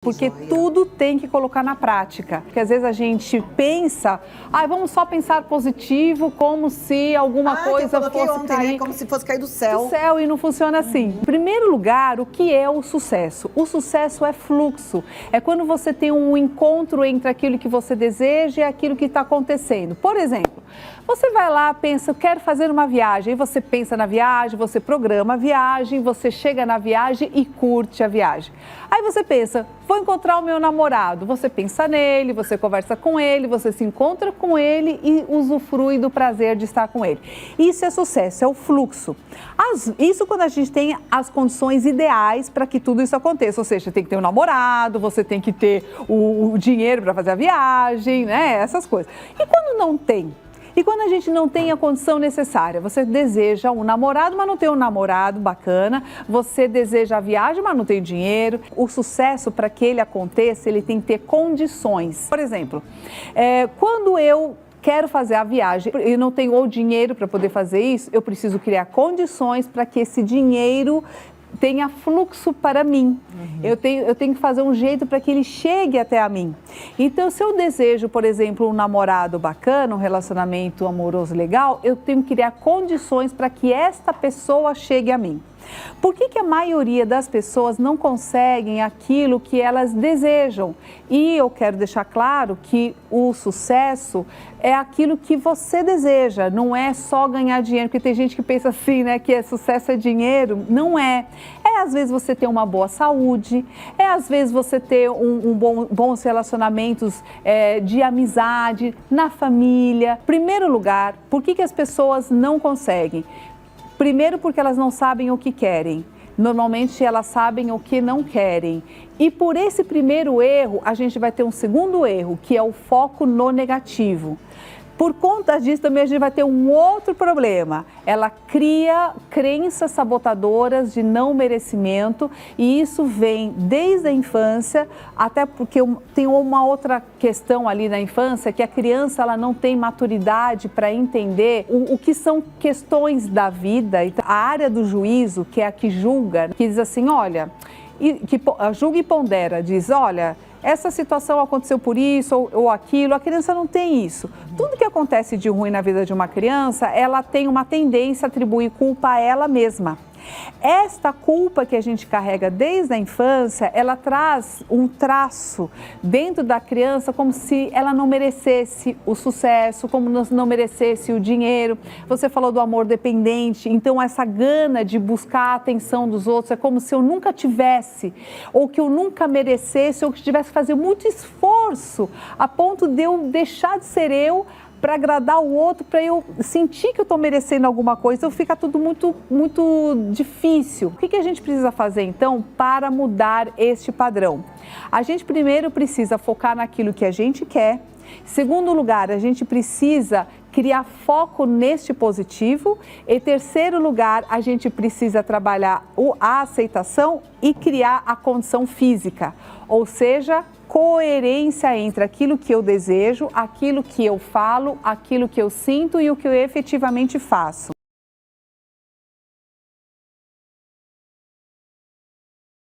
Porque tudo tem que colocar na prática. Porque às vezes a gente pensa, vamos só pensar positivo, como se alguma coisa fosse ontem, cair. né? Como se fosse cair do céu. Do céu, e não funciona assim. Em primeiro lugar, o que é o sucesso? O sucesso é fluxo. É quando você tem um encontro entre aquilo que você deseja e aquilo que está acontecendo. Por exemplo, você vai lá, pensa, eu quero fazer uma viagem. Aí você pensa na viagem, você programa a viagem, você chega na viagem e curte a viagem. Aí você pensa, vou encontrar o meu namorado. Você pensa nele, você conversa com ele, você se encontra com ele e usufrui do prazer de estar com ele. Isso é sucesso, é o fluxo. Isso quando a gente tem as condições ideais para que tudo isso aconteça. Ou seja, tem que ter um namorado, você tem que ter o dinheiro para fazer a viagem, né? Essas coisas. E quando não tem? E quando a gente não tem a condição necessária, você deseja um namorado, mas não tem um namorado bacana, você deseja a viagem, mas não tem dinheiro. O sucesso, para que ele aconteça, ele tem que ter condições. Por exemplo, quando eu quero fazer a viagem e não tenho o dinheiro para poder fazer isso, eu preciso criar condições para que esse dinheiro tenha fluxo para mim. Eu tenho que fazer um jeito para que ele chegue até a mim. Então, se eu desejo, por exemplo, um namorado bacana, um relacionamento amoroso legal, eu tenho que criar condições para que esta pessoa chegue a mim. Por que a maioria das pessoas não conseguem aquilo que elas desejam? E eu quero deixar claro que o sucesso é aquilo que você deseja, não é só ganhar dinheiro, porque tem gente que pensa assim, né, que sucesso é dinheiro. Não é. É às vezes você ter uma boa saúde, é às vezes você ter bons relacionamentos de amizade, na família. Primeiro lugar, por que as pessoas não conseguem? Primeiro porque elas não sabem o que querem. Normalmente elas sabem o que não querem. E por esse primeiro erro, a gente vai ter um segundo erro, que é o foco no negativo. Por conta disso, também a gente vai ter um outro problema. Ela cria crenças sabotadoras de não merecimento e isso vem desde a infância, até porque tem uma outra questão ali na infância, que a criança ela não tem maturidade para entender o que são questões da vida. Então, a área do juízo, que é a que julga, que diz assim, olha, que julga e pondera, diz, olha, essa situação aconteceu por isso ou aquilo, a criança não tem isso. Tudo que acontece de ruim na vida de uma criança, ela tem uma tendência a atribuir culpa a ela mesma. Esta culpa que a gente carrega desde a infância, ela traz um traço dentro da criança como se ela não merecesse o sucesso, como não merecesse o dinheiro. Você falou do amor dependente, então essa gana de buscar a atenção dos outros é como se eu nunca tivesse, ou que eu nunca merecesse, ou que tivesse que fazer muito esforço a ponto de eu deixar de ser eu para agradar o outro, para eu sentir que eu estou merecendo alguma coisa, então fica tudo muito difícil. O que a gente precisa fazer, então, para mudar este padrão? A gente primeiro precisa focar naquilo que a gente quer. Segundo lugar, a gente precisa criar foco neste positivo. Em terceiro lugar, a gente precisa trabalhar a aceitação e criar a condição física, ou seja, coerência entre aquilo que eu desejo, aquilo que eu falo, aquilo que eu sinto e o que eu efetivamente faço.